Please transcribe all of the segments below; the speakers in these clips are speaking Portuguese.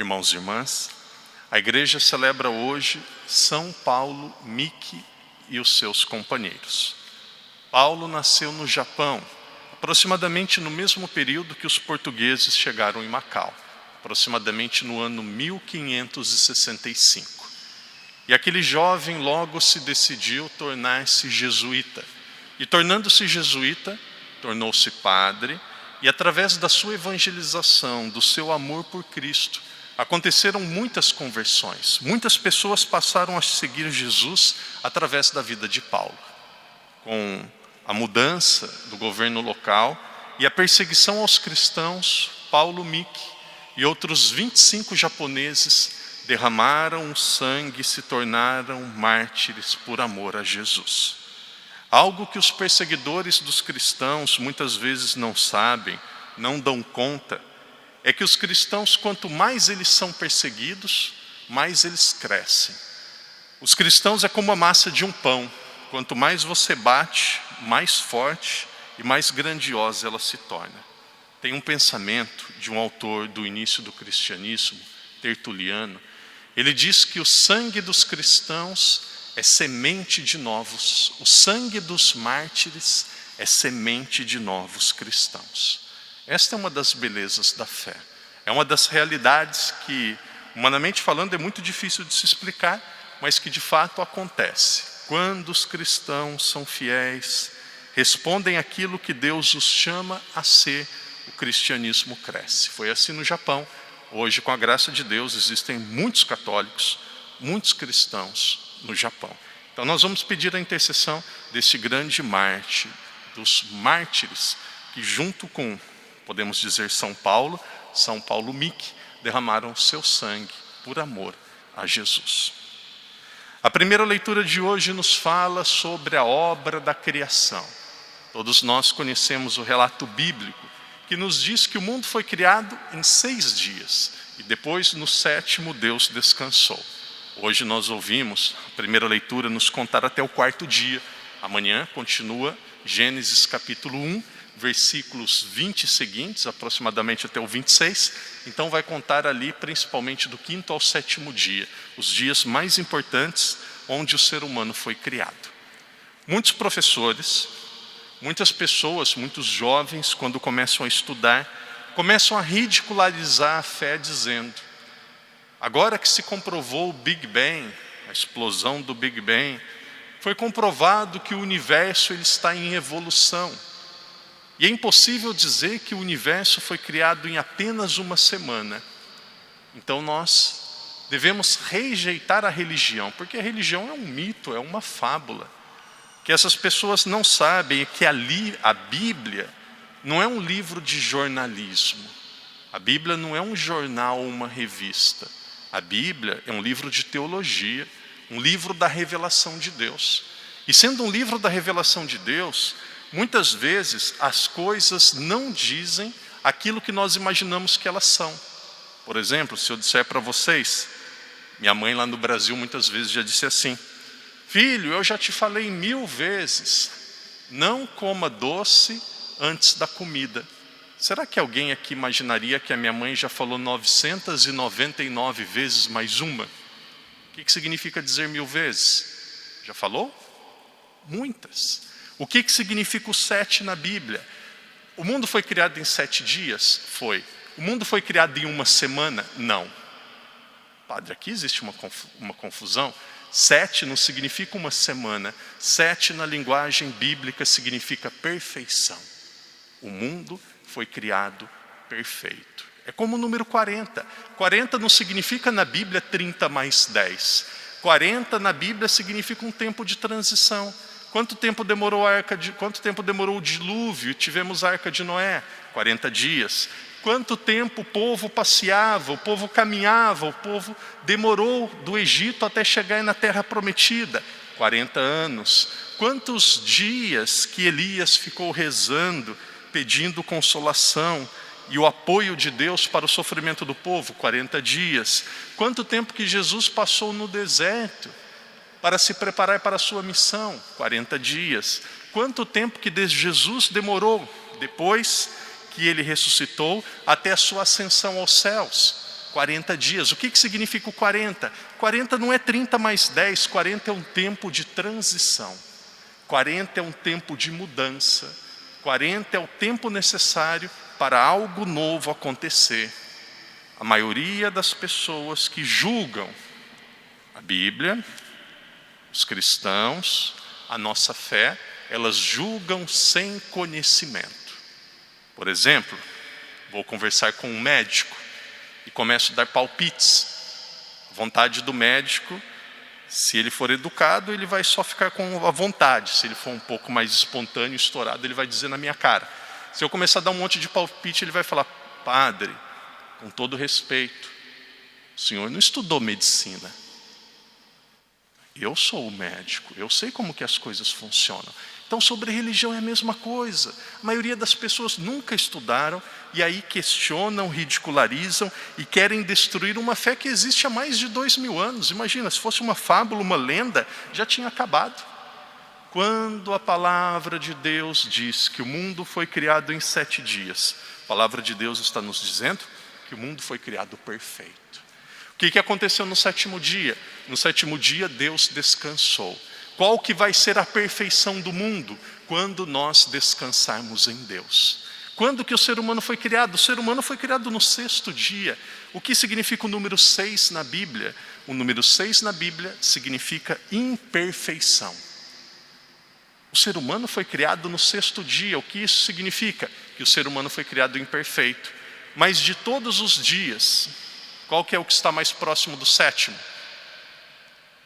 Irmãos e irmãs, a igreja celebra hoje São Paulo Miki e os seus companheiros. Paulo nasceu no Japão, aproximadamente no mesmo período que os portugueses chegaram em Macau, aproximadamente no ano 1565. E aquele jovem logo se decidiu tornar-se jesuíta. E tornando-se jesuíta, tornou-se padre, e através da sua evangelização, do seu amor por Cristo, aconteceram muitas conversões. Muitas pessoas passaram a seguir Jesus através da vida de Paulo. Com a mudança do governo local e a perseguição aos cristãos, Paulo Miki e outros 25 japoneses derramaram o sangue e se tornaram mártires por amor a Jesus. Algo que os perseguidores dos cristãos muitas vezes não sabem, não dão conta, é que os cristãos, quanto mais eles são perseguidos, mais eles crescem. Os cristãos é como a massa de um pão. Quanto mais você bate, mais forte e mais grandiosa ela se torna. Tem um pensamento de um autor do início do cristianismo, Tertuliano. Ele diz que o sangue dos cristãos é semente de novos. O sangue dos mártires é semente de novos cristãos. Esta é uma das belezas da fé. É uma das realidades que, humanamente falando, é muito difícil de se explicar, mas que de fato acontece. Quando os cristãos são fiéis, respondem aquilo que Deus os chama a ser, o cristianismo cresce. Foi assim no Japão. Hoje, com a graça de Deus, existem muitos católicos, muitos cristãos no Japão. Então nós vamos pedir a intercessão desse grande mártir, dos mártires, que junto com, podemos dizer, São Paulo Miki, derramaram o seu sangue por amor a Jesus. A primeira leitura de hoje nos fala sobre a obra da criação. Todos nós conhecemos o relato bíblico que nos diz que o mundo foi criado em 6 dias e depois no 7º Deus descansou. Hoje nós ouvimos a primeira leitura nos contar até o 4º dia. Amanhã continua Gênesis capítulo 1, versículos 20 seguintes, aproximadamente até o 26. Então vai contar ali principalmente do 5º ao 7º dia, os dias mais importantes onde o ser humano foi criado. Muitos professores, muitas pessoas, muitos jovens, quando começam a estudar, começam a ridicularizar a fé dizendo: agora que se comprovou o Big Bang, a explosão do Big Bang, foi comprovado que o universo ele está em evolução. E é impossível dizer que o universo foi criado em apenas uma semana. Então nós devemos rejeitar a religião, porque a religião é um mito, é uma fábula. Que essas pessoas não sabem é que a Bíblia não é um livro de jornalismo. A Bíblia não é um jornal ou uma revista. A Bíblia é um livro de teologia, um livro da revelação de Deus. E sendo um livro da revelação de Deus, muitas vezes as coisas não dizem aquilo que nós imaginamos que elas são. Por exemplo, se eu disser para vocês, minha mãe lá no Brasil muitas vezes já disse assim: filho, eu já te falei 1000 vezes, não coma doce antes da comida. Será que alguém aqui imaginaria que a minha mãe já falou 999 vezes mais uma? O que significa dizer 1000 vezes? Já falou? Muitas. O que significa o 7 na Bíblia? O mundo foi criado em 7 dias? Foi. O mundo foi criado em uma semana? Não. Padre, aqui existe uma confusão. 7 não significa uma semana. 7 na linguagem bíblica significa perfeição. O mundo foi criado perfeito. É como o número 40. 40 não significa na Bíblia 30 mais 10. 40 na Bíblia significa um tempo de transição. Quanto tempo demorou o dilúvio e tivemos a Arca de Noé? 40 dias. Quanto tempo o povo passeava, o povo caminhava, o povo demorou do Egito até chegar na Terra Prometida? 40 anos. Quantos dias que Elias ficou rezando, pedindo consolação e o apoio de Deus para o sofrimento do povo? 40 dias. Quanto tempo que Jesus passou no deserto para se preparar para a sua missão? 40 dias. Quanto tempo que Jesus demorou depois que ele ressuscitou até a sua ascensão aos céus? 40 dias. O que significa o 40? 40 não é 30 mais 10, 40 é um tempo de transição. 40 é um tempo de mudança. 40 é o tempo necessário para algo novo acontecer. A maioria das pessoas que julgam a Bíblia, os cristãos, a nossa fé, elas julgam sem conhecimento. Por exemplo, vou conversar com um médico e começo a dar palpites. A vontade do médico, se ele for educado, ele vai só ficar com a vontade. Se ele for um pouco mais espontâneo, estourado, ele vai dizer na minha cara. Se eu começar a dar um monte de palpite, ele vai falar: padre, com todo respeito, o senhor não estudou medicina. Eu sou o médico, eu sei como que as coisas funcionam. Então, sobre religião é a mesma coisa. A maioria das pessoas nunca estudaram e aí questionam, ridicularizam e querem destruir uma fé que existe há mais de 2000 anos. Imagina, se fosse uma fábula, uma lenda, já tinha acabado. Quando a palavra de Deus diz que o mundo foi criado em 7 dias, a palavra de Deus está nos dizendo que o mundo foi criado perfeito. O que aconteceu no 7º dia? No 7º dia, Deus descansou. Qual que vai ser a perfeição do mundo? Quando nós descansarmos em Deus. Quando que o ser humano foi criado? O ser humano foi criado no 6º dia. O que significa o número 6 na Bíblia? O número 6 na Bíblia significa imperfeição. O ser humano foi criado no 6º dia. O que isso significa? Que o ser humano foi criado imperfeito. Mas de todos os dias, qual que é o que está mais próximo do 7º?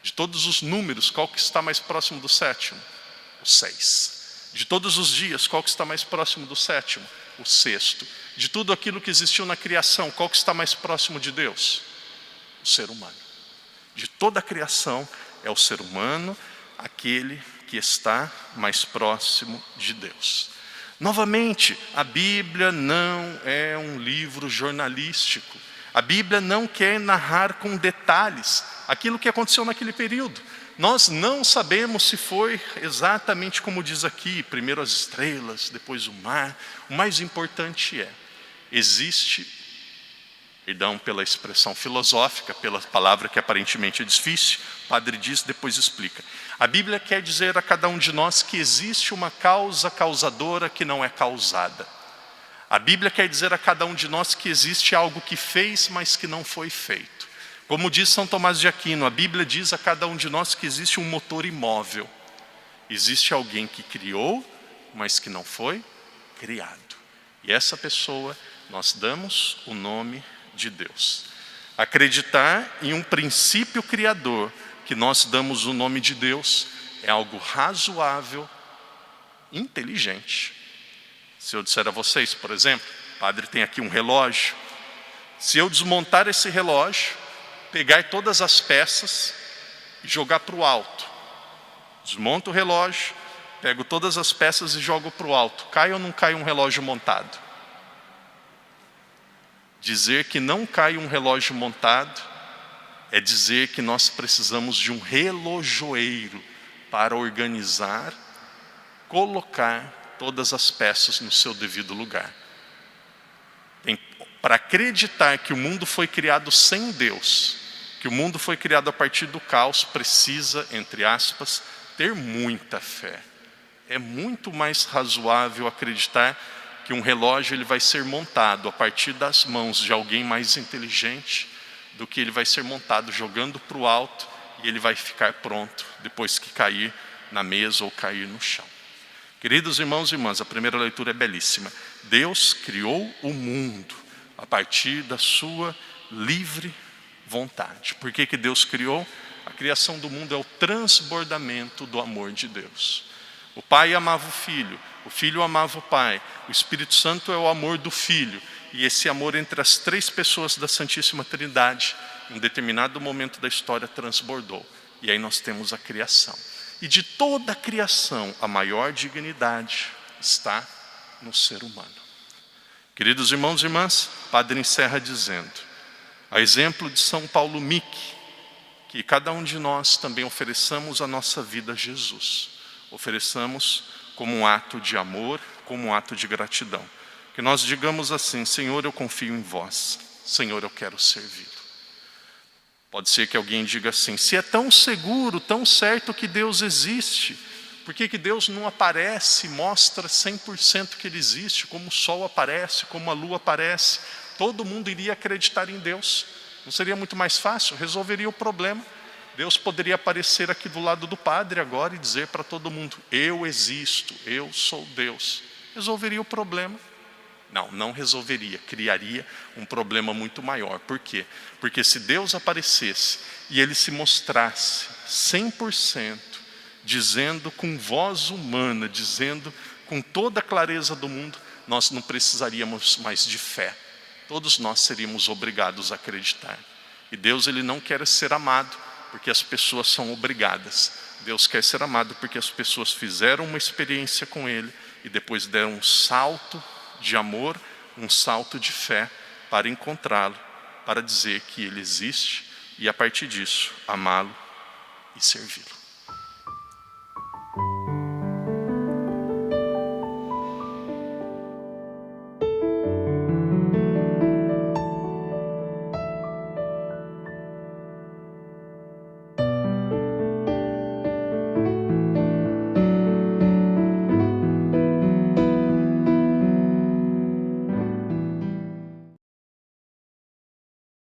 De todos os números, qual que está mais próximo do 7º? O 6. De todos os dias, qual que está mais próximo do 7º? O 6º. De tudo aquilo que existiu na criação, qual que está mais próximo de Deus? O ser humano. De toda a criação, é o ser humano aquele que está mais próximo de Deus. Novamente, a Bíblia não é um livro jornalístico. A Bíblia não quer narrar com detalhes aquilo que aconteceu naquele período. Nós não sabemos se foi exatamente como diz aqui, primeiro as estrelas, depois o mar. O mais importante existe, perdão pela expressão filosófica, pela palavra que aparentemente é difícil, o padre diz, depois explica. A Bíblia quer dizer a cada um de nós que existe uma causa causadora que não é causada. A Bíblia quer dizer a cada um de nós que existe algo que fez, mas que não foi feito. Como diz São Tomás de Aquino, a Bíblia diz a cada um de nós que existe um motor imóvel. Existe alguém que criou, mas que não foi criado. E essa pessoa, nós damos o nome de Deus. Acreditar em um princípio criador, que nós damos o nome de Deus, é algo razoável, inteligente. Se eu disser a vocês, por exemplo, o padre tem aqui um relógio. Se eu desmontar esse relógio, pegar todas as peças e jogar para o alto. Desmonto o relógio, pego todas as peças e jogo para o alto. Cai ou não cai um relógio montado? Dizer que não cai um relógio montado é dizer que nós precisamos de um relojoeiro para organizar, colocar todas as peças no seu devido lugar. Para acreditar que o mundo foi criado sem Deus, que o mundo foi criado a partir do caos, precisa, entre aspas, ter muita fé. É muito mais razoável acreditar que um relógio ele vai ser montado a partir das mãos de alguém mais inteligente do que ele vai ser montado jogando para o alto e ele vai ficar pronto depois que cair na mesa ou cair no chão. Queridos irmãos e irmãs, a primeira leitura é belíssima. Deus criou o mundo a partir da sua livre vontade. Por que Deus criou? A criação do mundo é o transbordamento do amor de Deus. O Pai amava o Filho amava o Pai, o Espírito Santo é o amor do Filho. E esse amor entre as 3 pessoas da Santíssima Trindade, em um determinado momento da história, transbordou. E aí nós temos a criação. E de toda a criação, a maior dignidade está no ser humano. Queridos irmãos e irmãs, o padre encerra dizendo, a exemplo de São Paulo Mique, que cada um de nós também ofereçamos a nossa vida a Jesus. Ofereçamos como um ato de amor, como um ato de gratidão. Que nós digamos assim, Senhor, eu confio em vós. Senhor, eu quero servi-lo. Pode ser que alguém diga assim: se é tão seguro, tão certo que Deus existe, por que Deus não aparece e mostra 100% que Ele existe, como o sol aparece, como a lua aparece? Todo mundo iria acreditar em Deus. Não seria muito mais fácil? Resolveria o problema. Deus poderia aparecer aqui do lado do padre agora e dizer para todo mundo: eu existo, eu sou Deus. Resolveria o problema? Não, não resolveria, criaria um problema muito maior. Por quê? Porque se Deus aparecesse e Ele se mostrasse 100%, dizendo com voz humana, dizendo com toda a clareza do mundo, nós não precisaríamos mais de fé. Todos nós seríamos obrigados a acreditar. E Deus, Ele não quer ser amado porque as pessoas são obrigadas. Deus quer ser amado porque as pessoas fizeram uma experiência com Ele e depois deram um salto de amor, um salto de fé para encontrá-lo, para dizer que Ele existe e a partir disso amá-lo e servi-lo.